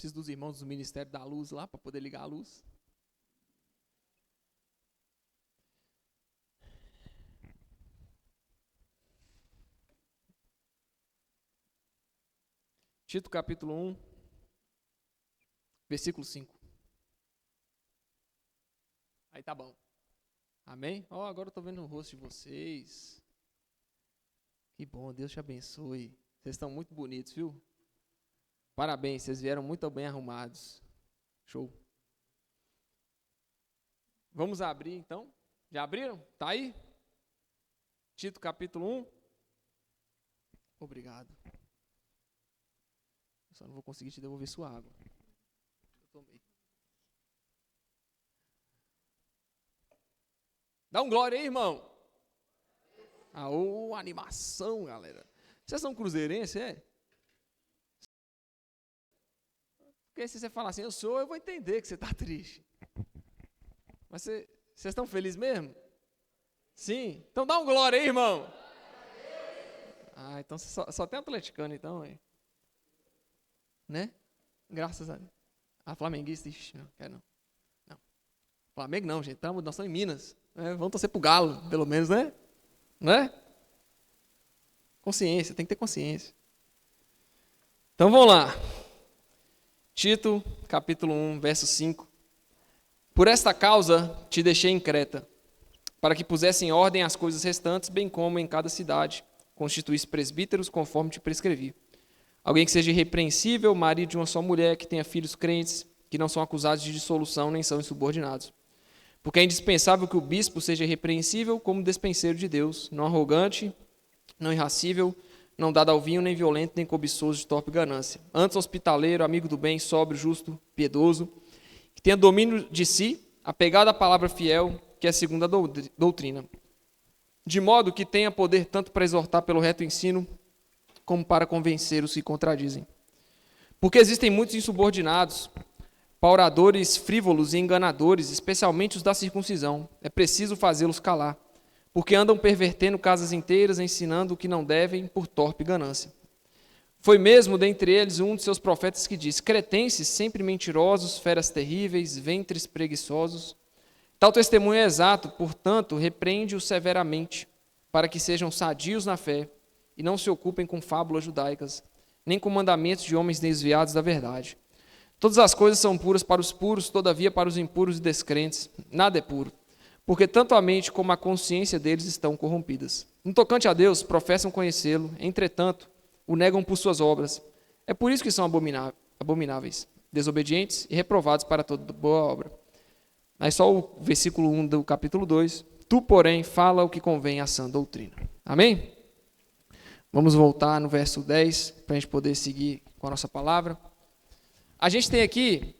preciso dos irmãos do Ministério da Luz lá para poder ligar a luz. Tito capítulo 1, versículo 5. Aí tá bom. Amém? Agora eu estou vendo o rosto de vocês. Que bom, Deus te abençoe. Vocês estão muito bonitos, viu? Parabéns, vocês vieram muito bem arrumados. Show. Vamos abrir então. Já abriram? Tá aí? Tito capítulo 1. Obrigado. Eu só não vou conseguir te devolver sua água. Eu tomei. Dá um glória aí, irmão. Animação, galera. Vocês são cruzeirenses, é? Porque se você falar assim, eu vou entender que você está triste. Mas vocês estão felizes mesmo? Sim? Então dá um glória aí, irmão. Então você só tem atleticano, então, hein? Né? Graças a Deus. Flamenguista, não quer não. Flamengo não, gente. Nós estamos em Minas. Vamos torcer pro Galo, pelo menos, né? Não é? Consciência, tem que ter consciência. Então vamos lá. Tito, capítulo 1, verso 5. Por esta causa te deixei em Creta, para que pusesse em ordem as coisas restantes, bem como em cada cidade constituísse presbíteros conforme te prescrevi. Alguém que seja irrepreensível, marido de uma só mulher, que tenha filhos crentes, que não são acusados de dissolução nem são insubordinados. Porque é indispensável que o bispo seja irrepreensível como despenseiro de Deus, não arrogante, não irracível, não dado ao vinho, nem violento, nem cobiçoso de torpe ganância. Antes hospitaleiro, amigo do bem, sóbrio, justo, piedoso, que tenha domínio de si, apegado à palavra fiel, que é segundo a doutrina. De modo que tenha poder tanto para exortar pelo reto ensino, como para convencer os que contradizem. Porque existem muitos insubordinados, pauradores frívolos e enganadores, especialmente os da circuncisão. É preciso fazê-los calar, porque andam pervertendo casas inteiras, ensinando o que não devem por torpe ganância. Foi mesmo dentre eles um de seus profetas que disse: cretenses, sempre mentirosos, feras terríveis, ventres preguiçosos. Tal testemunho é exato, portanto, repreende-os severamente, para que sejam sadios na fé e não se ocupem com fábulas judaicas, nem com mandamentos de homens desviados da verdade. Todas as coisas são puras para os puros, todavia para os impuros e descrentes nada é puro, porque tanto a mente como a consciência deles estão corrompidas. No tocante a Deus, professam conhecê-lo, entretanto, o negam por suas obras. É por isso que são abomináveis, desobedientes e reprovados para toda boa obra. Aí só o versículo 1 do capítulo 2. Tu, porém, fala o que convém à sã doutrina. Amém? Vamos voltar no verso 10, para a gente poder seguir com a nossa palavra. A gente tem aqui,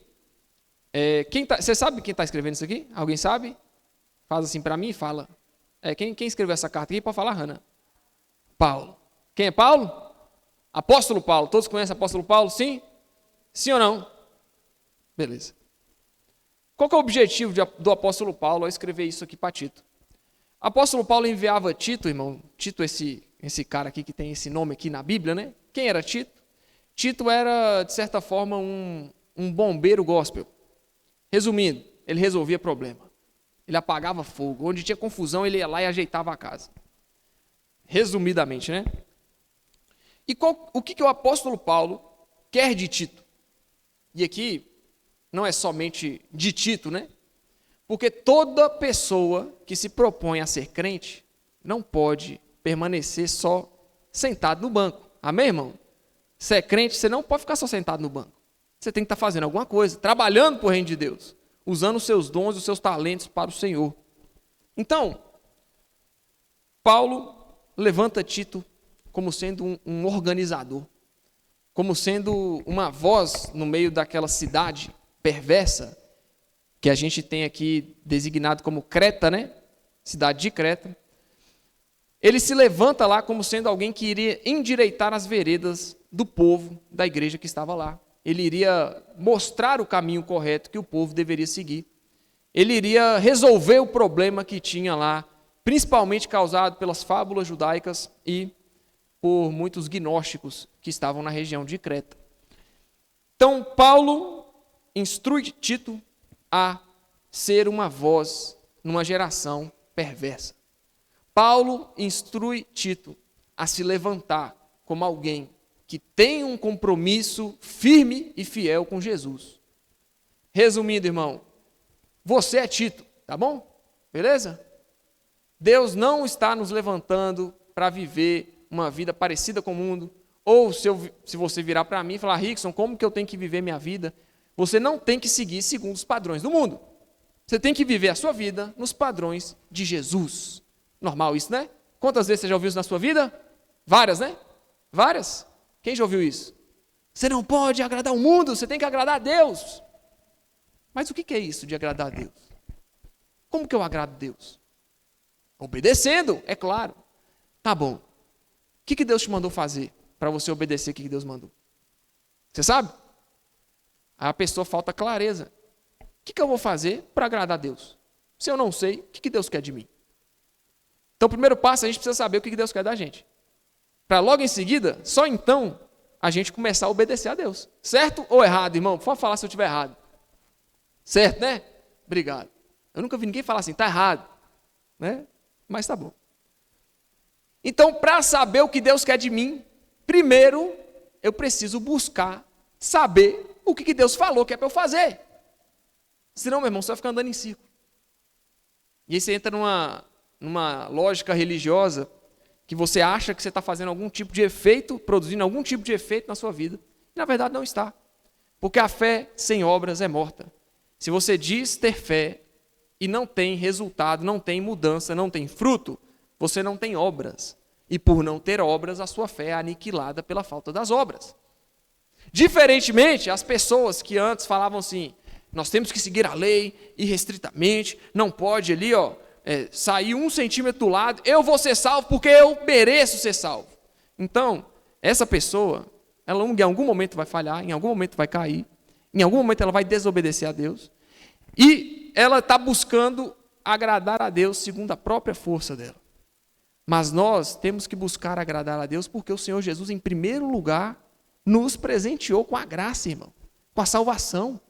você sabe quem está escrevendo isso aqui? Alguém sabe? Faz assim para mim e fala. Quem escreveu essa carta aqui? Pode falar, Hannah. Paulo. Quem é Paulo? Apóstolo Paulo. Todos conhecem o apóstolo Paulo? Sim? Sim ou não? Beleza. Qual que é o objetivo do apóstolo Paulo ao escrever isso aqui para Tito? O apóstolo Paulo enviava Tito, irmão. Tito, esse cara aqui que tem esse nome aqui na Bíblia, né? Quem era Tito? Tito era, de certa forma, um bombeiro gospel. Resumindo, ele resolvia problema. Ele apagava fogo. Onde tinha confusão, ele ia lá e ajeitava a casa. Resumidamente, né? E o que o apóstolo Paulo quer de Tito? E aqui, não é somente de Tito, né? Porque toda pessoa que se propõe a ser crente não pode permanecer só sentado no banco. Amém, irmão? Se é crente, você não pode ficar só sentado no banco. Você tem que estar fazendo alguma coisa, trabalhando para o reino de Deus, usando os seus dons e os seus talentos para o Senhor. Então, Paulo levanta Tito como sendo um organizador, como sendo uma voz no meio daquela cidade perversa, que a gente tem aqui designado como Creta, né? Cidade de Creta. Ele se levanta lá como sendo alguém que iria endireitar as veredas do povo da igreja que estava lá. Ele iria mostrar o caminho correto que o povo deveria seguir. Ele iria resolver o problema que tinha lá, principalmente causado pelas fábulas judaicas e por muitos gnósticos que estavam na região de Creta. Então, Paulo instrui Tito a ser uma voz numa geração perversa. Paulo instrui Tito a se levantar como alguém que tem um compromisso firme e fiel com Jesus. Resumindo, irmão, você é Tito, tá bom? Beleza? Deus não está nos levantando para viver uma vida parecida com o mundo. Ou se você virar para mim e falar, Rickson, como que eu tenho que viver minha vida? Você não tem que seguir segundo os padrões do mundo. Você tem que viver a sua vida nos padrões de Jesus. Normal isso, né? Quantas vezes você já ouviu isso na sua vida? Várias, né? Várias? Quem já ouviu isso? Você não pode agradar o mundo, você tem que agradar a Deus. Mas o que é isso de agradar a Deus? Como que eu agrado a Deus? Obedecendo, é claro. Tá bom. O que Deus te mandou fazer para você obedecer o que Deus mandou? Você sabe? Aí a pessoa falta clareza. O que eu vou fazer para agradar a Deus? Se eu não sei, o que Deus quer de mim? Então, o primeiro passo, a gente precisa saber o que Deus quer da gente. Para logo em seguida, só então, a gente começar a obedecer a Deus. Certo ou errado, irmão? Por favor, falar se eu estiver errado. Certo, né? Obrigado. Eu nunca vi ninguém falar assim, está errado. Né? Mas tá bom. Então, para saber o que Deus quer de mim, primeiro, eu preciso buscar saber o que Deus falou que é para eu fazer. Senão, meu irmão, você vai ficar andando em círculo. E aí você entra numa lógica religiosa que você acha que você está fazendo algum tipo de efeito, produzindo algum tipo de efeito na sua vida. E, na verdade, não está. Porque a fé sem obras é morta. Se você diz ter fé e não tem resultado, não tem mudança, não tem fruto, você não tem obras. E por não ter obras, a sua fé é aniquilada pela falta das obras. Diferentemente, as pessoas que antes falavam assim, nós temos que seguir a lei irrestritamente, não pode ali, sair 1 centímetro do lado, eu vou ser salvo porque eu mereço ser salvo. Então, essa pessoa, ela em algum momento vai falhar, em algum momento vai cair, em algum momento ela vai desobedecer a Deus, e ela está buscando agradar a Deus segundo a própria força dela. Mas nós temos que buscar agradar a Deus porque o Senhor Jesus, em primeiro lugar, nos presenteou com a graça, irmão, com a salvação.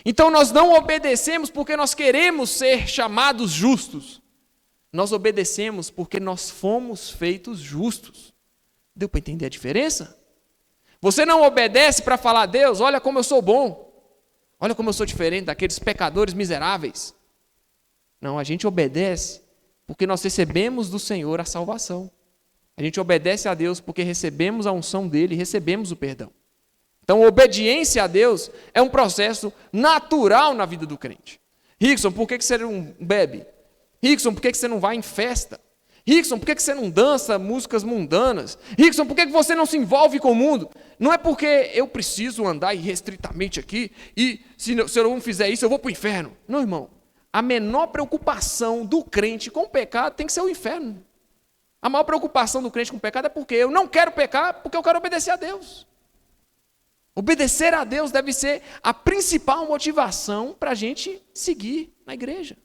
Então nós não obedecemos porque nós queremos ser chamados justos. Nós obedecemos porque nós fomos feitos justos. Deu para entender a diferença? Você não obedece para falar, Deus, olha como eu sou bom. Olha como eu sou diferente daqueles pecadores miseráveis. Não, a gente obedece porque nós recebemos do Senhor a salvação. A gente obedece a Deus porque recebemos a unção dele e recebemos o perdão. Então, obediência a Deus é um processo natural na vida do crente. Rickson, por que você não bebe? Rickson, por que você não vai em festa? Rickson, por que você não dança músicas mundanas? Rickson, por que você não se envolve com o mundo? Não é porque eu preciso andar irrestritamente aqui e se eu não fizer isso eu vou para o inferno. Não, irmão. A menor preocupação do crente com o pecado tem que ser o inferno. A maior preocupação do crente com o pecado é porque eu não quero pecar, porque eu quero obedecer a Deus. Obedecer a Deus deve ser a principal motivação para a gente seguir na igreja.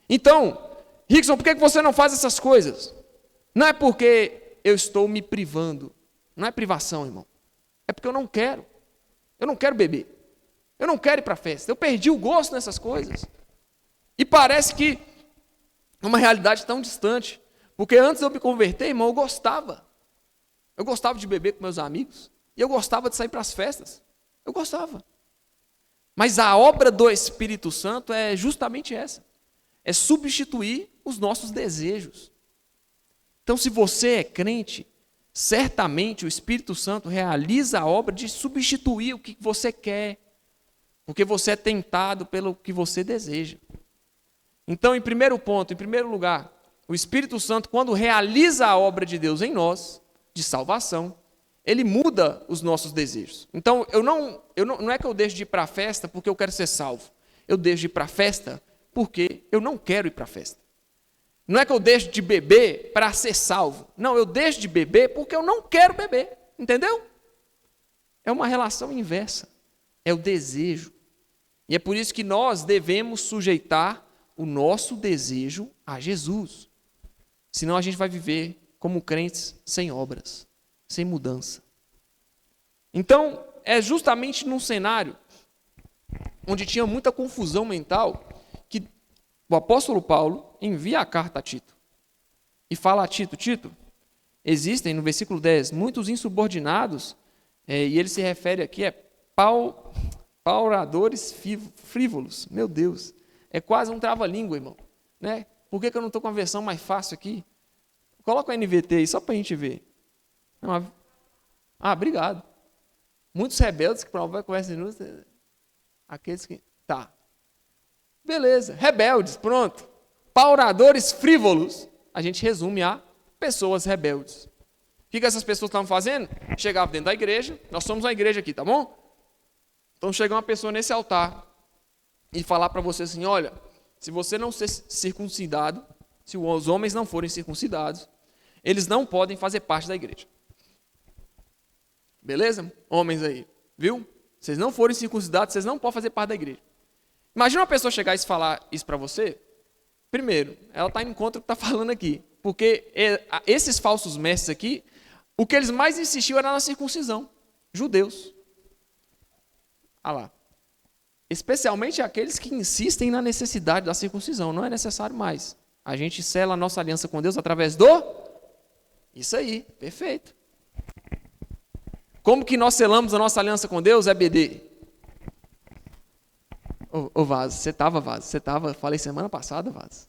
Então, Rickson, por que você não faz essas coisas? Não é porque eu estou me privando. Não é privação, irmão. É porque eu não quero. Eu não quero beber. Eu não quero ir para a festa. Eu perdi o gosto nessas coisas. E parece que é uma realidade tão distante. Porque antes de eu me converter, irmão, eu gostava. Eu gostava de beber com meus amigos. E eu gostava de sair para as festas. Eu gostava. Mas a obra do Espírito Santo é justamente essa. É substituir os nossos desejos. Então, se você é crente, certamente o Espírito Santo realiza a obra de substituir o que você quer. Porque você é tentado pelo que você deseja. Então, em primeiro lugar, o Espírito Santo, quando realiza a obra de Deus em nós, de salvação, ele muda os nossos desejos. Então, não é que eu deixo de ir para a festa porque eu quero ser salvo. Eu deixo de ir para a festa porque eu não quero ir para a festa. Não é que eu deixo de beber para ser salvo. Não, eu deixo de beber porque eu não quero beber. Entendeu? É uma relação inversa. É o desejo. E é por isso que nós devemos sujeitar o nosso desejo a Jesus. Senão a gente vai viver como crentes sem obras, sem mudança. Então, é justamente num cenário onde tinha muita confusão mental que o apóstolo Paulo envia a carta a Tito e fala a Tito: Tito, existem, no versículo 10, muitos insubordinados, e ele se refere aqui a pauradores frívolos. Meu Deus, é quase um trava-língua, irmão. Né? Por que eu não estou com a versão mais fácil aqui? Coloca o NVT aí, só para a gente ver. Não, obrigado. Muitos rebeldes que promovem a conversa inútil. Aqueles que... Tá. Beleza, rebeldes, pronto. Pauradores frívolos. A gente resume a pessoas rebeldes. O que essas pessoas estavam fazendo? Chegavam dentro da igreja, nós somos uma igreja aqui, tá bom? Então chega uma pessoa nesse altar e falar para você assim: olha, se você não ser circuncidado, se os homens não forem circuncidados, eles não podem fazer parte da igreja. Beleza? Homens aí, viu? Se vocês não forem circuncidados, vocês não podem fazer parte da igreja. Imagina uma pessoa chegar e falar isso para você. Primeiro, ela está indo contra o que está falando aqui. Porque esses falsos mestres aqui, o que eles mais insistiam era na circuncisão. Judeus. Ah lá. Especialmente aqueles que insistem na necessidade da circuncisão. Não é necessário mais. A gente sela a nossa aliança com Deus através do... Isso aí, perfeito. Como que nós selamos a nossa aliança com Deus? É BD. Ô Vaz, você estava, falei semana passada, Vaz.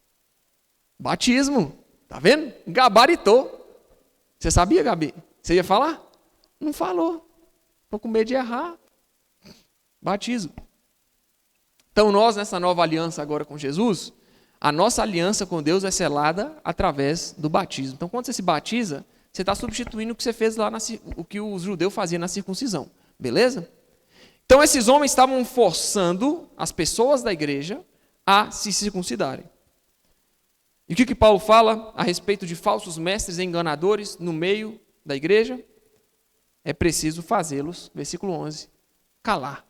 Batismo, tá vendo? Gabaritou. Você sabia, Gabi? Você ia falar? Não falou. Estou com medo de errar. Batismo. Então nós, nessa nova aliança agora com Jesus, a nossa aliança com Deus é selada através do batismo. Então quando você se batiza, você está substituindo o que você fez lá, o que os judeus faziam na circuncisão. Beleza? Então esses homens estavam forçando as pessoas da igreja a se circuncidarem. E o que Paulo fala a respeito de falsos mestres e enganadores no meio da igreja? É preciso fazê-los, versículo 11, calar.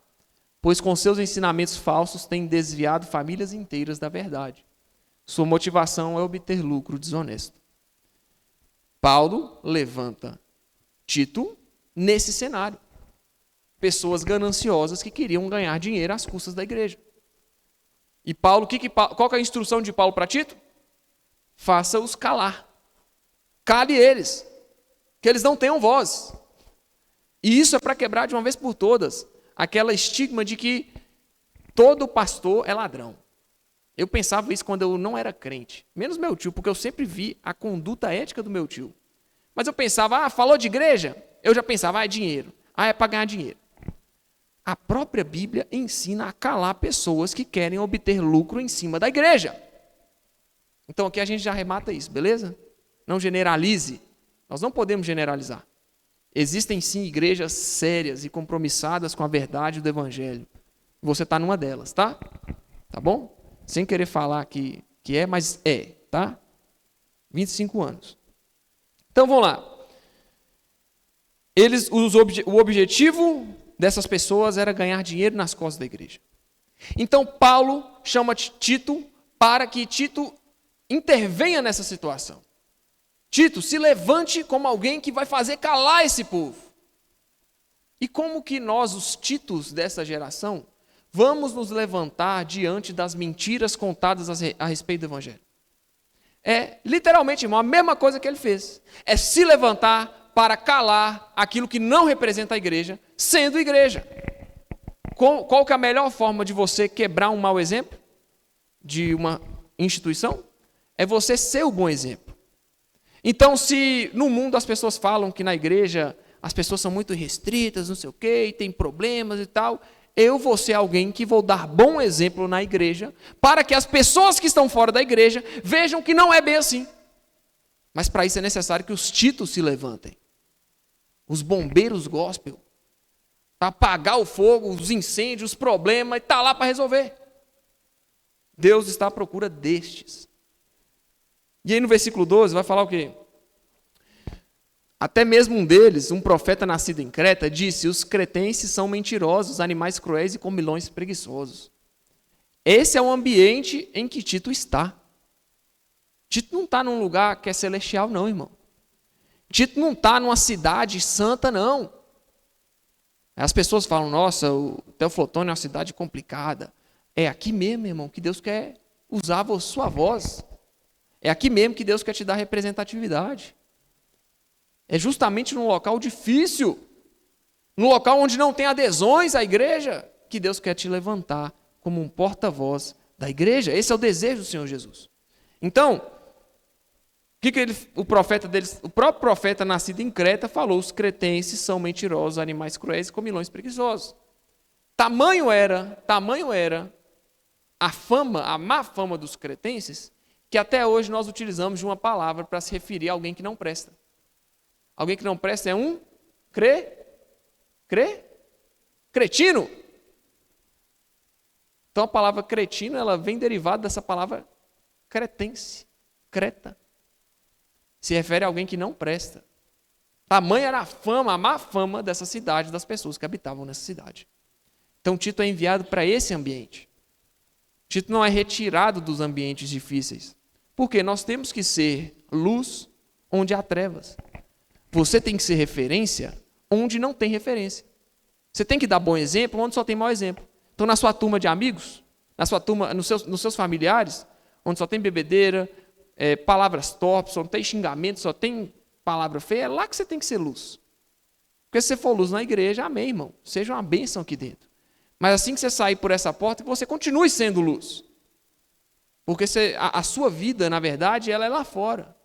Pois com seus ensinamentos falsos têm desviado famílias inteiras da verdade. Sua motivação é obter lucro desonesto. Paulo levanta Tito nesse cenário. Pessoas gananciosas que queriam ganhar dinheiro às custas da igreja. E Paulo, qual que é a instrução de Paulo para Tito? Faça-os calar. Cale eles, que eles não tenham voz. E isso é para quebrar de uma vez por todas aquela estigma de que todo pastor é ladrão. Eu pensava isso quando eu não era crente, menos meu tio, porque eu sempre vi a conduta ética do meu tio. Mas eu pensava, falou de igreja? Eu já pensava, é dinheiro. É para ganhar dinheiro. A própria Bíblia ensina a calar pessoas que querem obter lucro em cima da igreja. Então aqui a gente já remata isso, beleza? Não generalize. Nós não podemos generalizar. Existem sim igrejas sérias e compromissadas com a verdade do evangelho. Você está numa delas, tá? Tá bom? Sem querer falar que é, mas é, tá? 25 anos. Então vamos lá. O objetivo dessas pessoas era ganhar dinheiro nas costas da igreja. Então Paulo chama Tito para que Tito intervenha nessa situação. Tito, se levante como alguém que vai fazer calar esse povo. E como que nós, os Titos dessa geração, vamos nos levantar diante das mentiras contadas a respeito do evangelho? É literalmente, irmão, a mesma coisa que ele fez. É se levantar para calar aquilo que não representa a igreja, sendo igreja. Qual que é a melhor forma de você quebrar um mau exemplo de uma instituição? É você ser o bom exemplo. Então, se no mundo as pessoas falam que na igreja as pessoas são muito restritas, não sei o quê, e tem problemas e tal, eu vou ser alguém que vou dar bom exemplo na igreja, para que as pessoas que estão fora da igreja vejam que não é bem assim. Mas para isso é necessário que os Titos se levantem. Os bombeiros gospel. Para apagar o fogo, os incêndios, os problemas, e está lá para resolver. Deus está à procura destes. E aí no versículo 12 vai falar o quê? Até mesmo um deles, um profeta nascido em Creta, disse: os cretenses são mentirosos, animais cruéis e comilões preguiçosos. Esse é o ambiente em que Tito está. Tito não está num lugar que é celestial, não, irmão. Tito não está numa cidade santa, não. As pessoas falam, nossa, o Teoflotone é uma cidade complicada. É aqui mesmo, irmão, que Deus quer usar a sua voz. É aqui mesmo que Deus quer te dar representatividade. É justamente num local difícil, num local onde não tem adesões à igreja, que Deus quer te levantar como um porta-voz da igreja. Esse é o desejo do Senhor Jesus. Então, o próprio profeta nascido em Creta falou: os cretenses são mentirosos, animais cruéis e comilões preguiçosos. Tamanho era a má fama dos cretenses, que até hoje nós utilizamos de uma palavra para se referir a alguém que não presta. Alguém que não presta é um cretino. Então a palavra cretino, ela vem derivada dessa palavra cretense, Creta. Se refere a alguém que não presta. Tamanha era a má fama dessa cidade, das pessoas que habitavam nessa cidade. Então Tito é enviado para esse ambiente. Tito não é retirado dos ambientes difíceis. Porque nós temos que ser luz onde há trevas. Você tem que ser referência onde não tem referência. Você tem que dar bom exemplo onde só tem mau exemplo. Então, na sua turma de amigos, na sua turma, nos seus familiares, onde só tem bebedeira, palavras torpes, só tem xingamento, só tem palavra feia, é lá que você tem que ser luz. Porque se você for luz na igreja, amém, irmão. Seja uma bênção aqui dentro. Mas assim que você sair por essa porta, que você continue sendo luz. Porque a sua vida, na verdade, ela é lá fora.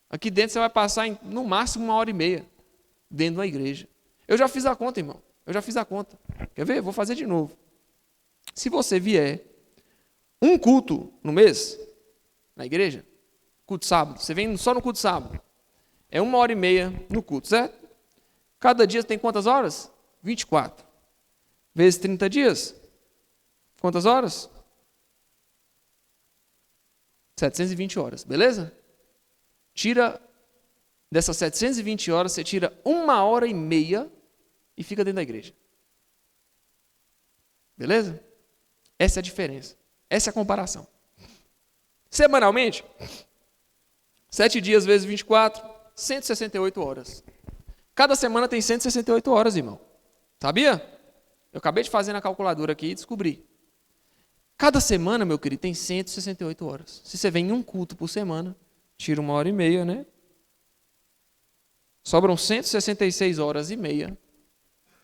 Aqui dentro você vai passar, no máximo, 1h30 dentro da igreja. Eu já fiz a conta, irmão. Eu já fiz a conta. Quer ver? Vou fazer de novo. Se você vier um culto no mês, na igreja, culto sábado, você vem só no culto sábado, é 1h30 no culto, certo? Cada dia tem quantas horas? 24. Vezes 30 dias. Quantas horas? 720 horas, beleza? Tira dessas 720 horas, você tira 1h30 e fica dentro da igreja. Beleza? Essa é a diferença. Essa é a comparação. Semanalmente, 7 dias vezes 24, 168 horas. Cada semana tem 168 horas, irmão. Sabia? Eu acabei de fazer na calculadora aqui e descobri. Cada semana, meu querido, tem 168 horas. Se você vem em um culto por semana, tira 1h30, né? Sobram 166 horas e meia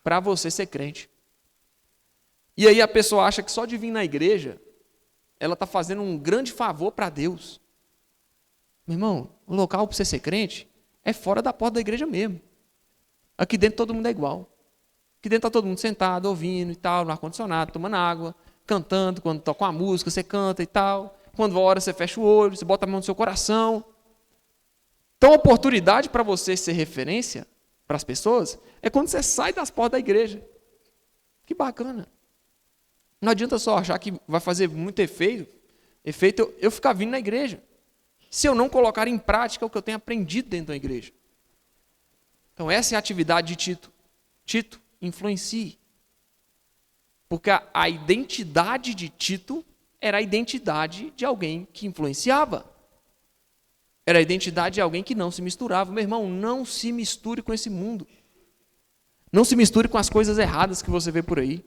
para você ser crente. E aí a pessoa acha que só de vir na igreja, ela está fazendo um grande favor para Deus. Meu irmão, o local para você ser crente é fora da porta da igreja mesmo. Aqui dentro todo mundo é igual. Aqui dentro está todo mundo sentado, ouvindo e tal, no ar-condicionado, tomando água, cantando. Quando toca uma música, você canta e tal. Quando ora, você fecha o olho, você bota a mão no seu coração. Então, a oportunidade para você ser referência para as pessoas é quando você sai das portas da igreja. Que bacana. Não adianta só achar que vai fazer muito efeito eu ficar vindo na igreja, se eu não colocar em prática o que eu tenho aprendido dentro da igreja. Então, essa é a atividade de Tito. Tito, influencie. Porque a identidade de Tito era a identidade de alguém que influenciava. Era a identidade de alguém que não se misturava. Meu irmão, não se misture com esse mundo. Não se misture com as coisas erradas que você vê por aí.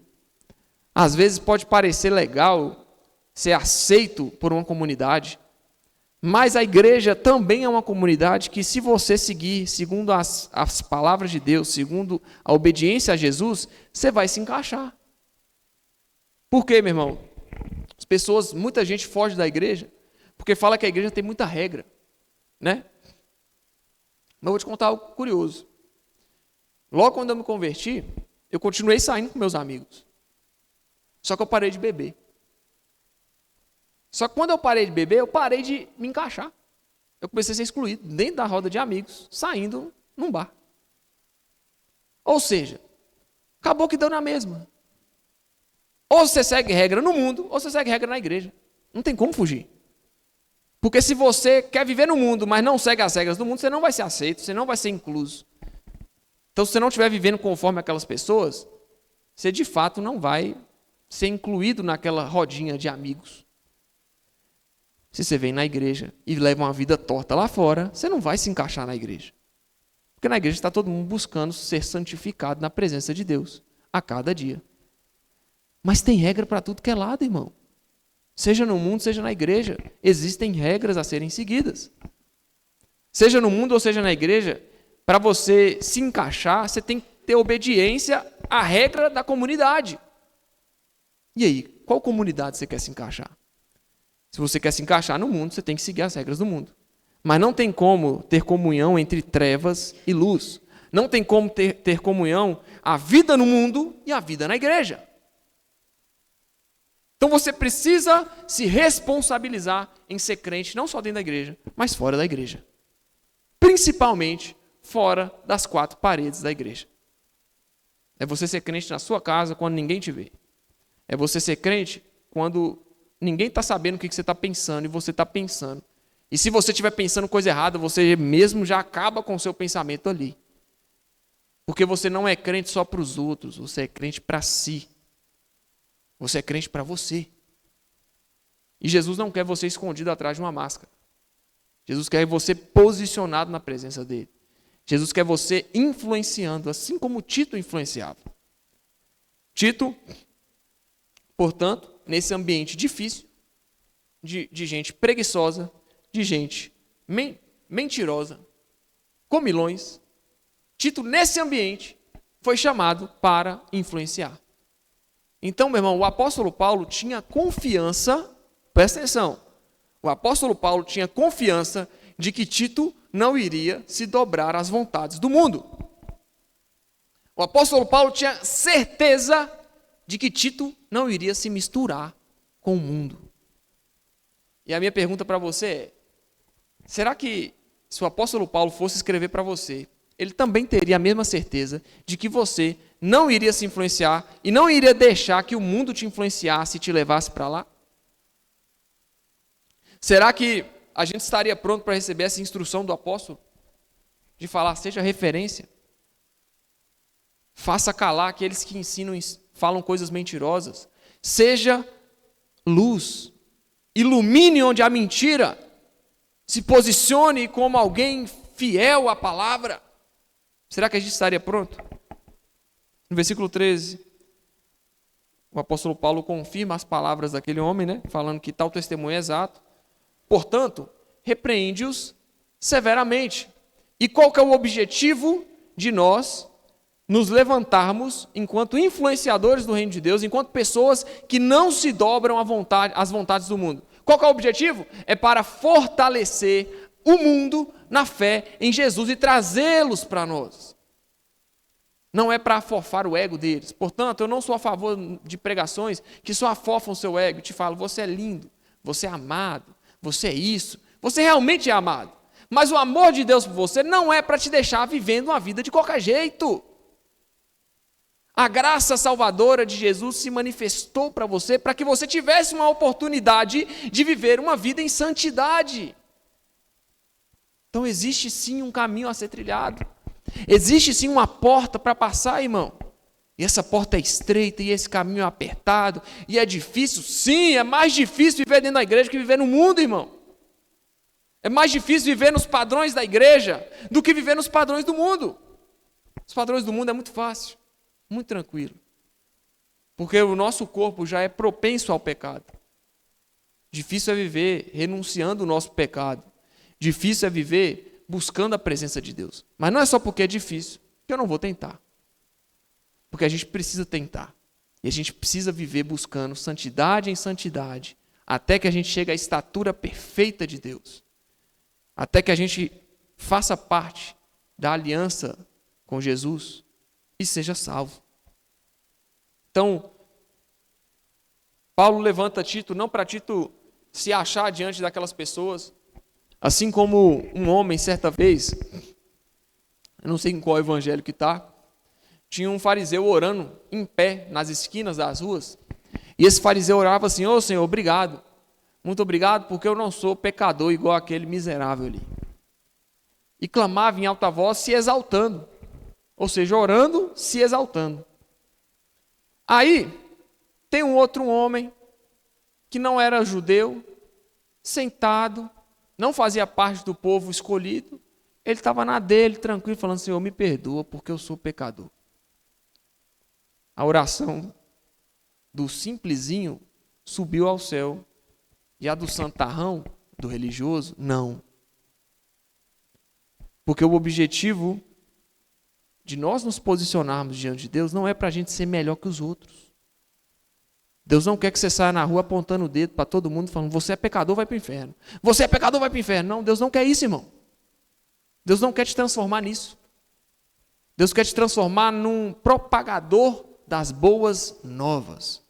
Às vezes pode parecer legal ser aceito por uma comunidade, mas a igreja também é uma comunidade que, se você seguir segundo as palavras de Deus, segundo a obediência a Jesus, você vai se encaixar. Por quê, meu irmão? Muita gente foge da igreja porque fala que a igreja tem muita regra, né? Mas eu vou te contar algo curioso. Logo quando eu me converti, eu continuei saindo com meus amigos. Só que eu parei de beber. Só que quando eu parei de beber, eu parei de me encaixar. Eu comecei a ser excluído dentro da roda de amigos, saindo num bar. Ou seja, acabou que deu na mesma. Ou você segue regra no mundo, ou você segue regra na igreja. Não tem como fugir. Porque se você quer viver no mundo, mas não segue as regras do mundo, você não vai ser aceito, você não vai ser incluso. Então, se você não estiver vivendo conforme aquelas pessoas, você de fato não vai ser incluído naquela rodinha de amigos. Se você vem na igreja e leva uma vida torta lá fora, você não vai se encaixar na igreja. Porque na igreja está todo mundo buscando ser santificado na presença de Deus, a cada dia. Mas tem regra para tudo que é lado, irmão. Seja no mundo, seja na igreja, existem regras a serem seguidas. Seja no mundo ou seja na igreja, para você se encaixar, você tem que ter obediência à regra da comunidade. E aí, qual comunidade você quer se encaixar? Se você quer se encaixar no mundo, você tem que seguir as regras do mundo. Mas não tem como ter comunhão entre trevas e luz. Não tem como ter comunhão a vida no mundo e a vida na igreja. Então você precisa se responsabilizar em ser crente, não só dentro da igreja, mas fora da igreja. Principalmente fora das 4 paredes da igreja. É você ser crente na sua casa quando ninguém te vê. É você ser crente quando ninguém está sabendo o que você está pensando e você está pensando. E se você estiver pensando coisa errada, você mesmo já acaba com o seu pensamento ali. Porque você não é crente só para os outros, você é crente para si. Você é crente para você. E Jesus não quer você escondido atrás de uma máscara. Jesus quer você posicionado na presença dele. Jesus quer você influenciando, assim como Tito influenciava. Tito, portanto, nesse ambiente difícil, de gente preguiçosa, de gente mentirosa, comilões, Tito, nesse ambiente, foi chamado para influenciar. Então, meu irmão, o apóstolo Paulo tinha confiança, presta atenção, o apóstolo Paulo tinha confiança de que Tito não iria se dobrar às vontades do mundo. O apóstolo Paulo tinha certeza de que Tito não iria se misturar com o mundo. E a minha pergunta para você é, será que se o apóstolo Paulo fosse escrever para você, ele também teria a mesma certeza de que você não iria se influenciar e não iria deixar que o mundo te influenciasse e te levasse para lá? Será que a gente estaria pronto para receber essa instrução do apóstolo? De falar, seja referência. Faça calar aqueles que ensinam, falam coisas mentirosas. Seja luz. Ilumine onde há mentira. Se posicione como alguém fiel à palavra. Será que a gente estaria pronto? No versículo 13, o apóstolo Paulo confirma as palavras daquele homem, né? Falando que tal testemunho é exato. Portanto, repreende-os severamente. E qual que é o objetivo de nós nos levantarmos enquanto influenciadores do reino de Deus, enquanto pessoas que não se dobram às vontades do mundo? Qual que é o objetivo? É para fortalecer o mundo na fé em Jesus e trazê-los para nós. Não é para afofar o ego deles. Portanto, eu não sou a favor de pregações que só afofam o seu ego. Eu te falo, você é lindo, você é amado, você é isso, você realmente é amado. Mas o amor de Deus por você não é para te deixar vivendo uma vida de qualquer jeito. A graça salvadora de Jesus se manifestou para você para que você tivesse uma oportunidade de viver uma vida em santidade. Então existe sim um caminho a ser trilhado. Existe sim uma porta para passar, irmão. E essa porta é estreita e esse caminho é apertado e é difícil. Sim, é mais difícil viver dentro da igreja que viver no mundo, irmão. É mais difícil viver nos padrões da igreja do que viver nos padrões do mundo. Os padrões do mundo é muito fácil, muito tranquilo. Porque o nosso corpo já é propenso ao pecado. Difícil é viver renunciando o nosso pecado. Difícil é viver buscando a presença de Deus. Mas não é só porque é difícil que eu não vou tentar. Porque a gente precisa tentar. E a gente precisa viver buscando santidade em santidade, até que a gente chegue à estatura perfeita de Deus. Até que a gente faça parte da aliança com Jesus e seja salvo. Então, Paulo levanta Tito, não para Tito se achar diante daquelas pessoas, assim como um homem, certa vez, eu não sei em qual evangelho que está, tinha um fariseu orando em pé nas esquinas das ruas, e esse fariseu orava assim, ô Senhor, obrigado, muito obrigado, porque eu não sou pecador igual aquele miserável ali. E clamava em alta voz, se exaltando, ou seja, orando, se exaltando. Aí, tem um outro homem, que não era judeu, sentado, não fazia parte do povo escolhido, Ele estava na dele, tranquilo, falando: Senhor, me perdoa porque eu sou pecador. A oração do simplesinho subiu ao céu. E a do santarrão, do religioso, não. Porque o objetivo de nós nos posicionarmos diante de Deus não é para a gente ser melhor que os outros. Deus não quer que você saia na rua apontando o dedo para todo mundo, falando: você é pecador, vai para o inferno. Você é pecador, vai para o inferno. Não, Deus não quer isso, irmão. Deus não quer te transformar nisso. Deus quer te transformar num propagador das boas novas.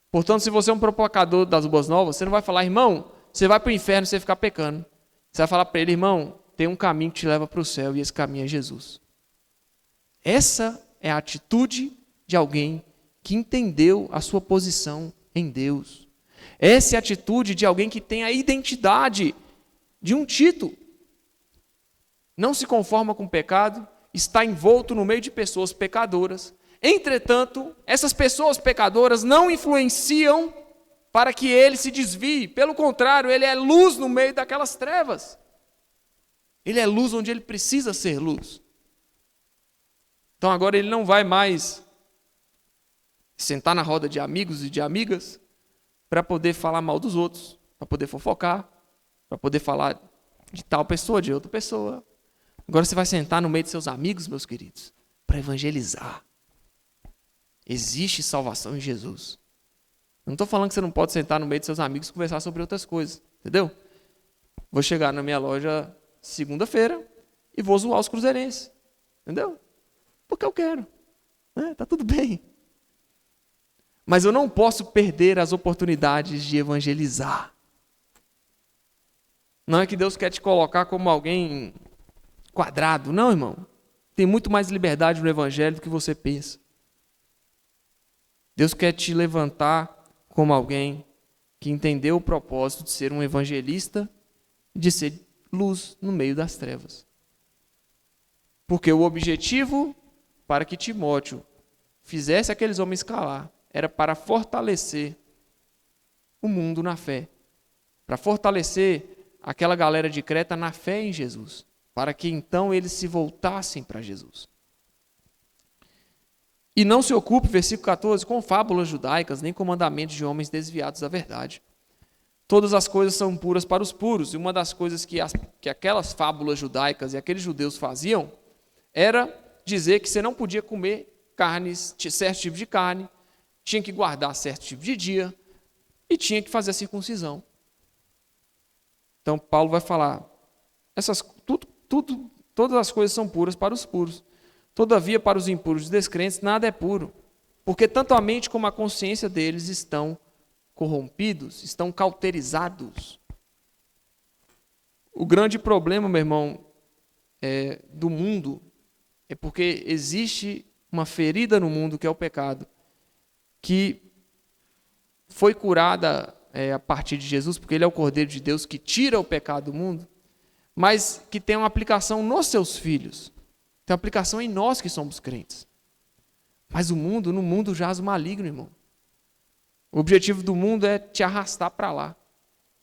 Portanto, se você é um propagador das boas novas, você não vai falar: irmão, você vai para o inferno se você ficar pecando. Você vai falar para ele: irmão, tem um caminho que te leva para o céu e esse caminho é Jesus. Essa é a atitude de alguém que entendeu a sua posição em Deus. Essa é a atitude de alguém que tem a identidade de um Tito. Não se conforma com o pecado, está envolto no meio de pessoas pecadoras. Entretanto, essas pessoas pecadoras não influenciam para que ele se desvie. Pelo contrário, ele é luz no meio daquelas trevas. Ele é luz onde ele precisa ser luz. Então agora ele não vai mais sentar na roda de amigos e de amigas para poder falar mal dos outros, para poder fofocar, para poder falar de tal pessoa, de outra pessoa. Agora você vai sentar no meio de seus amigos, meus queridos, para evangelizar. Existe salvação em Jesus. Não estou falando que você não pode sentar no meio de seus amigos e conversar sobre outras coisas, entendeu? Vou chegar na minha loja segunda-feira e vou zoar os cruzeirenses, entendeu? Porque eu quero, né? Tá tudo bem. Mas eu não posso perder as oportunidades de evangelizar. Não é que Deus quer te colocar como alguém quadrado, não, irmão. Tem muito mais liberdade no evangelho do que você pensa. Deus quer te levantar como alguém que entendeu o propósito de ser um evangelista e de ser luz no meio das trevas. Porque o objetivo para que Timóteo fizesse aqueles homens calar era para fortalecer o mundo na fé, para fortalecer aquela galera de Creta na fé em Jesus, para que então eles se voltassem para Jesus. E não se ocupe, versículo 14, com fábulas judaicas, nem com mandamentos de homens desviados da verdade. Todas as coisas são puras para os puros, e uma das coisas que aquelas fábulas judaicas e aqueles judeus faziam era dizer que você não podia comer carnes, certo tipo de carne, tinha que guardar certo tipo de dia e tinha que fazer a circuncisão. Então Paulo vai falar: todas as coisas são puras para os puros. Todavia, para os impuros e descrentes, nada é puro, porque tanto a mente como a consciência deles estão corrompidos, estão cauterizados. O grande problema, meu irmão, do mundo é porque existe uma ferida no mundo, que é o pecado, que foi curada a partir de Jesus, porque ele é o Cordeiro de Deus que tira o pecado do mundo, mas que tem uma aplicação nos seus filhos. Tem aplicação em nós que somos crentes. Mas no mundo jaz o maligno, irmão. O objetivo do mundo é te arrastar para lá.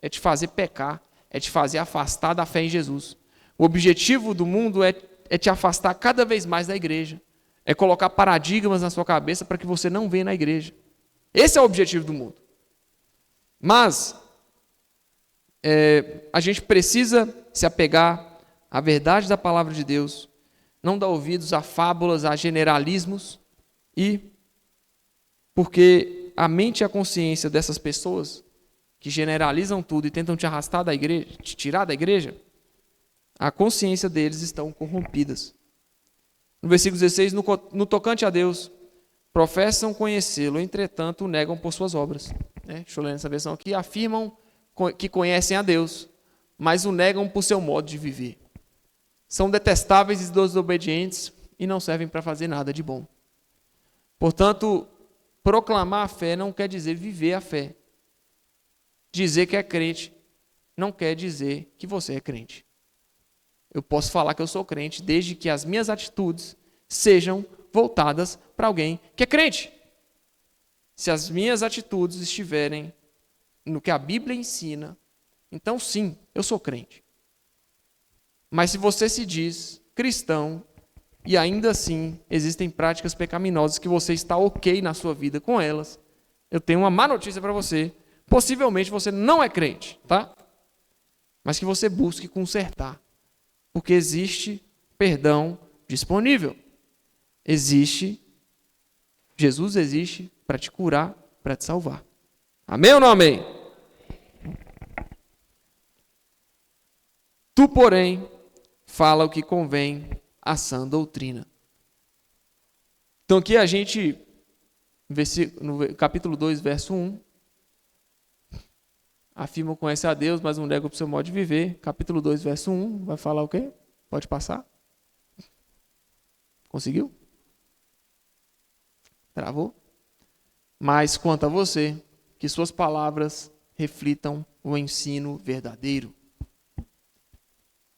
É te fazer pecar. É te fazer afastar da fé em Jesus. O objetivo do mundo é te afastar cada vez mais da igreja. É colocar paradigmas na sua cabeça para que você não venha na igreja. Esse é o objetivo do mundo. Mas a gente precisa se apegar à verdade da palavra de Deus, não dar ouvidos a fábulas, a generalismos, e porque a mente e a consciência dessas pessoas que generalizam tudo e tentam te arrastar da igreja, te tirar da igreja, a consciência deles estão corrompidas. No versículo 16, no tocante a Deus, professam conhecê-lo, entretanto, o negam por suas obras. Deixa eu ler nessa versão aqui. Afirmam que conhecem a Deus, mas o negam por seu modo de viver. São detestáveis e desobedientes e não servem para fazer nada de bom. Portanto, proclamar a fé não quer dizer viver a fé. Dizer que é crente não quer dizer que você é crente. Eu posso falar que eu sou crente desde que as minhas atitudes sejam voltadas para alguém que é crente. Se as minhas atitudes estiverem no que a Bíblia ensina, então sim, eu sou crente. Mas se você se diz cristão e ainda assim existem práticas pecaminosas que você está ok na sua vida com elas, eu tenho uma má notícia para você. Possivelmente você não é crente, tá? Mas que você busque consertar. Porque existe perdão disponível. Jesus existe para te curar, para te salvar. Amém ou não amém? Tu, porém, fala o que convém à sã doutrina. Então aqui a gente, no capítulo 2, verso 1, afirma conhece a Deus, mas não nega o seu modo de viver. Capítulo 2, verso 1, vai falar o quê? Pode passar? Conseguiu? Travou? Mas quanto a você, que suas palavras reflitam o ensino verdadeiro.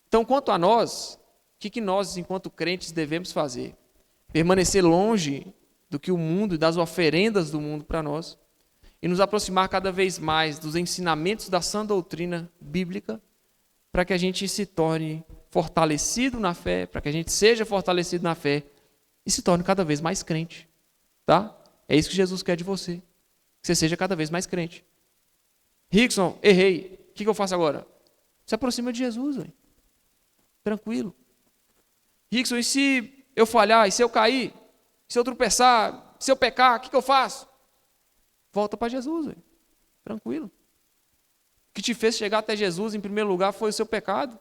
Então, quanto a nós, o que nós, enquanto crentes, devemos fazer? Permanecer longe do que o mundo e das oferendas do mundo para nós e nos aproximar cada vez mais dos ensinamentos da sã doutrina bíblica para que a gente se torne fortalecido na fé, para que a gente seja fortalecido na fé e se torne cada vez mais crente. Tá? É isso que Jesus quer de você. Que você seja cada vez mais crente. Rickson, errei. O que eu faço agora? Se aproxima de Jesus, véio. Tranquilo. Rickson, e se eu falhar? E se eu cair? Se eu tropeçar? Se eu pecar? O que eu faço? Volta para Jesus, véio. Tranquilo. O que te fez chegar até Jesus, em primeiro lugar, foi o seu pecado.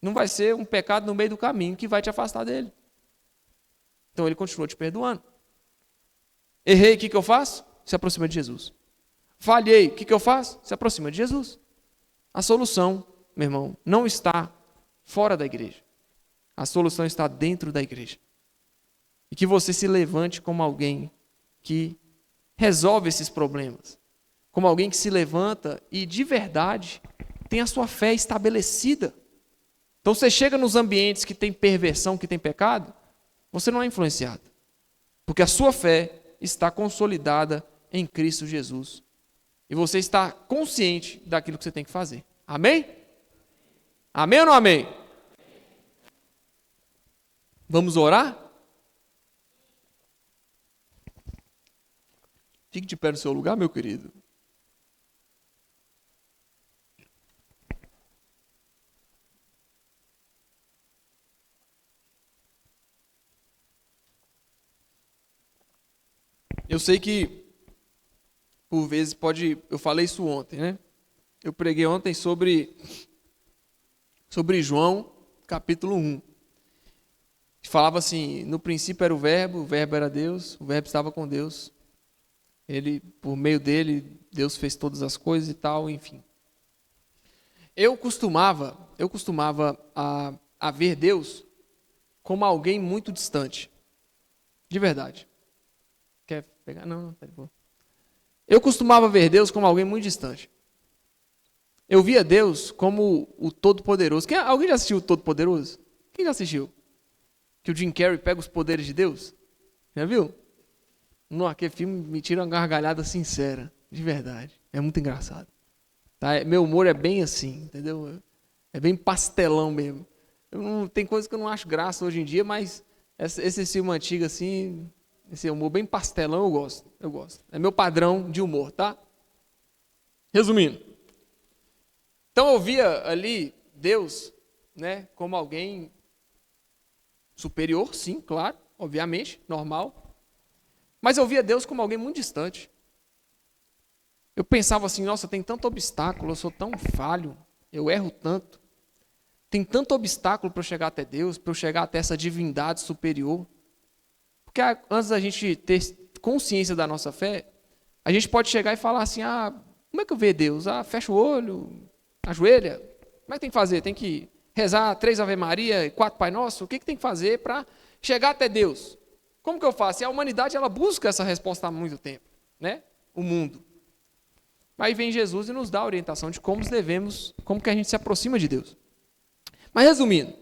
Não vai ser um pecado no meio do caminho que vai te afastar dele. Então ele continua te perdoando. Errei, o que eu faço? Se aproxima de Jesus. Falhei, o que eu faço? Se aproxima de Jesus. A solução, meu irmão, não está fora da igreja. A solução está dentro da igreja. E que você se levante como alguém que resolve esses problemas. Como alguém que se levanta e, de verdade, tem a sua fé estabelecida. Então, você chega nos ambientes que tem perversão, que tem pecado, você não é influenciado. Porque a sua fé está consolidada em Cristo Jesus. E você está consciente daquilo que você tem que fazer. Amém? Amém ou não amém? Vamos orar? Fique de pé no seu lugar, meu querido. Eu sei que, por vezes, eu falei isso ontem, né? Eu preguei ontem sobre João, capítulo 1. Falava assim, no princípio era o verbo era Deus, o verbo estava com Deus. Ele, por meio dele, Deus fez todas as coisas e tal, enfim. Eu costumava a ver Deus como alguém muito distante. De verdade. Quer pegar? Não, tá de boa. Eu costumava ver Deus como alguém muito distante. Eu via Deus como o Todo-Poderoso. Alguém já assistiu o Todo-Poderoso? Quem já assistiu? Que o Jim Carrey pega os poderes de Deus? Já viu? Não, aquele filme me tira uma gargalhada sincera, de verdade. É muito engraçado. Tá? Meu humor é bem assim, entendeu? É bem pastelão mesmo. Tem coisas que eu não acho graça hoje em dia, mas esse filme antigo assim, esse humor bem pastelão eu gosto. É meu padrão de humor, tá? Resumindo. Então eu via ali Deus, né, como alguém superior, sim, claro, obviamente, normal. Mas eu via Deus como alguém muito distante. Eu pensava assim, nossa, tem tanto obstáculo, eu sou tão falho, eu erro tanto. Tem tanto obstáculo para eu chegar até Deus, para eu chegar até essa divindade superior. Porque antes da gente ter consciência da nossa fé, a gente pode chegar e falar assim, como é que eu vejo Deus? Fecha o olho, ajoelha. Como é que tem que fazer? Tem que rezar 3 Ave Maria e 4 Pai Nosso? O que tem que fazer para chegar até Deus? Como que eu faço? E a humanidade ela busca essa resposta há muito tempo, né? O mundo. Aí vem Jesus e nos dá a orientação de como que a gente se aproxima de Deus. Mas resumindo,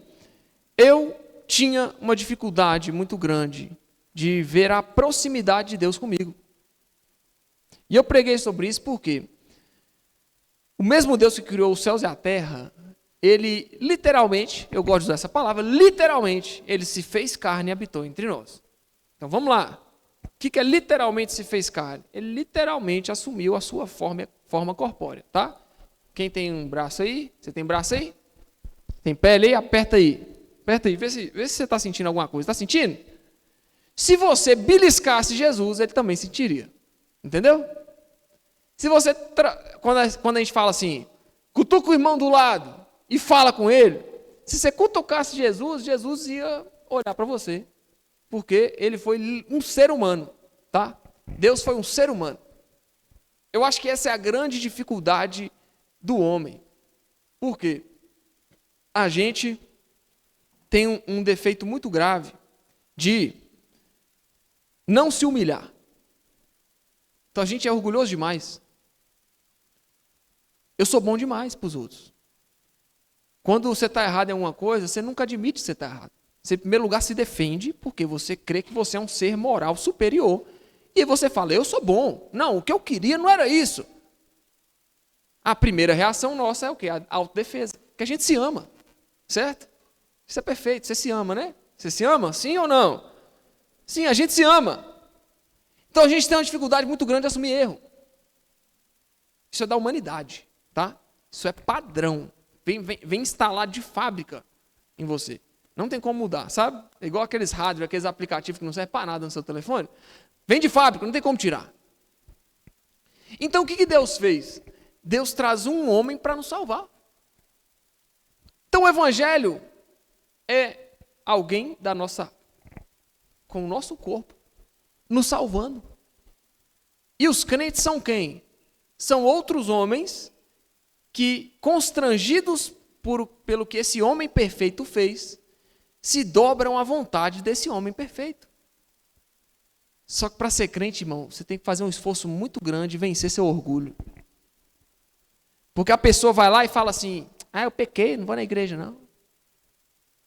eu tinha uma dificuldade muito grande de ver a proximidade de Deus comigo. E eu preguei sobre isso porque o mesmo Deus que criou os céus e a terra, ele literalmente, eu gosto de usar essa palavra, literalmente, ele se fez carne e habitou entre nós. Então vamos lá. O que é literalmente se fez carne? Ele literalmente assumiu a sua forma corpórea, tá? Quem tem um braço aí? Você tem braço aí? Tem pele aí? Aperta aí. Aperta aí, vê se você está sentindo alguma coisa. Está sentindo? Se você beliscasse Jesus, ele também sentiria. Entendeu? Se você, quando a gente fala assim, cutuca o irmão do lado e fala com ele, se você cutucasse Jesus, Jesus ia olhar para você. Porque ele foi um ser humano, tá? Deus foi um ser humano. Eu acho que essa é a grande dificuldade do homem. Por quê? A gente tem um defeito muito grave de não se humilhar. Então a gente é orgulhoso demais. Eu sou bom demais para os outros. Quando você está errado em alguma coisa, você nunca admite que você está errado. Você, em primeiro lugar, se defende porque você crê que você é um ser moral superior. E você fala, eu sou bom. Não, o que eu queria não era isso. A primeira reação nossa é o quê? A autodefesa. Que a gente se ama. Certo? Isso é perfeito. Você se ama, né? Você se ama? Sim ou não? Sim, a gente se ama. Então a gente tem uma dificuldade muito grande de assumir erro. Isso é da humanidade, tá? Isso é padrão. Vem instalado de fábrica em você. Não tem como mudar, sabe? É igual aqueles hardware, aqueles aplicativos que não servem para nada no seu telefone. Vem de fábrica, não tem como tirar. Então o que Deus fez? Deus traz um homem para nos salvar. Então o evangelho é alguém com o nosso corpo, nos salvando. E os crentes são quem? São outros homens que, constrangidos pelo que esse homem perfeito fez, se dobram à vontade desse homem perfeito. Só que para ser crente, irmão, você tem que fazer um esforço muito grande e vencer seu orgulho. Porque a pessoa vai lá e fala assim, eu pequei, não vou na igreja não.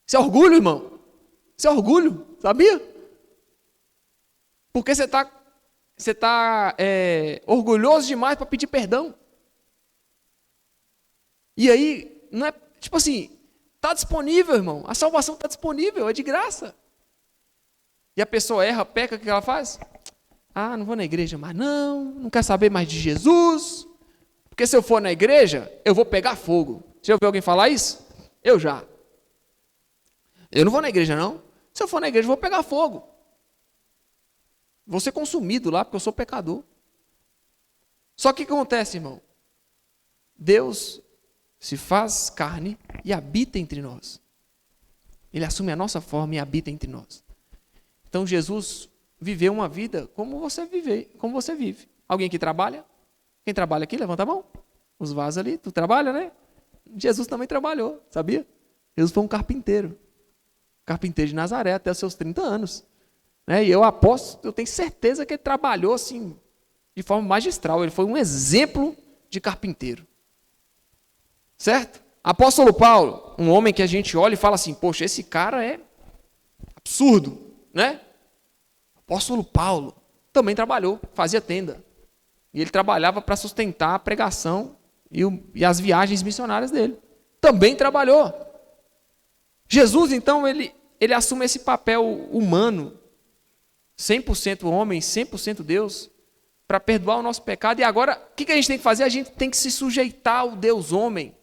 Isso é orgulho, irmão. Isso é orgulho, sabia? Porque você está orgulhoso demais para pedir perdão. E aí, não é, tipo assim, está disponível, irmão. A salvação está disponível, é de graça. E a pessoa erra, peca, o que ela faz? Não vou na igreja mais não quer saber mais de Jesus. Porque se eu for na igreja, eu vou pegar fogo. Já ouviu alguém falar isso? Eu já. Eu não vou na igreja não. Se eu for na igreja, eu vou pegar fogo. Vou ser consumido lá, porque eu sou pecador. Só que o que acontece, irmão? Deus se faz carne e habita entre nós. Ele assume a nossa forma e habita entre nós. Então Jesus viveu uma vida como você vive. Alguém que trabalha? Quem trabalha aqui, levanta a mão. Os vasos ali, tu trabalha, né? Jesus também trabalhou, sabia? Jesus foi um carpinteiro. Carpinteiro de Nazaré até os seus 30 anos. E eu tenho certeza que ele trabalhou assim, de forma magistral. Ele foi um exemplo de carpinteiro. Certo? Apóstolo Paulo, um homem que a gente olha e fala assim, poxa, esse cara é absurdo, né? Apóstolo Paulo também trabalhou, fazia tenda. E ele trabalhava para sustentar a pregação e as viagens missionárias dele. Também trabalhou. Jesus, então, ele assume esse papel humano, 100% homem, 100% Deus, para perdoar o nosso pecado. E agora, o que a gente tem que fazer? A gente tem que se sujeitar ao Deus homem.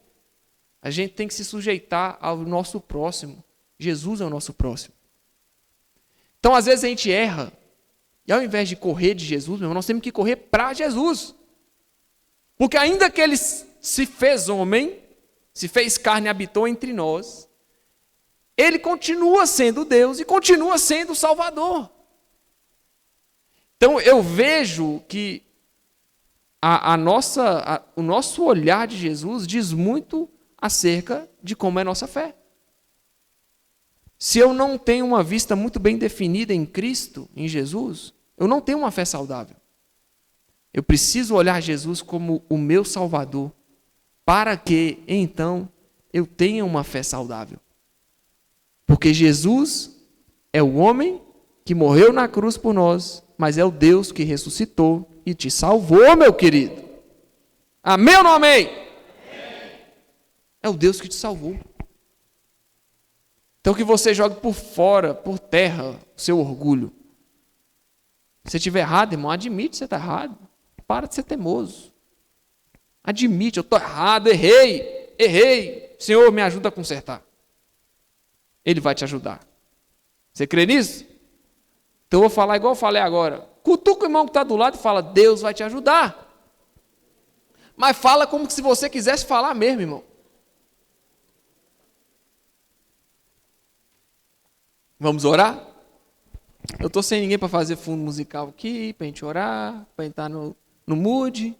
A gente tem que se sujeitar ao nosso próximo. Jesus é o nosso próximo. Então, às vezes, a gente erra. E ao invés de correr de Jesus, meu irmão, nós temos que correr para Jesus. Porque ainda que ele se fez homem, se fez carne e habitou entre nós, ele continua sendo Deus e continua sendo o Salvador. Então, eu vejo que o nosso olhar de Jesus diz muito acerca de como é a nossa fé. Se eu não tenho uma vista muito bem definida em Cristo, em Jesus, eu não tenho uma fé saudável. Eu preciso olhar Jesus como o meu Salvador, para que, então, eu tenha uma fé saudável. Porque Jesus é o homem que morreu na cruz por nós, mas é o Deus que ressuscitou e te salvou, meu querido. Amém ou não amém? É o Deus que te salvou. Então que você jogue por fora, por terra, o seu orgulho. Se estiver errado, irmão, admite que você está errado. Para de ser teimoso. Admite, eu estou errado, errei. Senhor, me ajuda a consertar. Ele vai te ajudar. Você crê nisso? Então eu vou falar igual eu falei agora. Cutuca o irmão que está do lado e fala, Deus vai te ajudar. Mas fala como se você quisesse falar mesmo, irmão. Vamos orar? Eu estou sem ninguém para fazer fundo musical aqui, para a gente orar, para entrar no mood.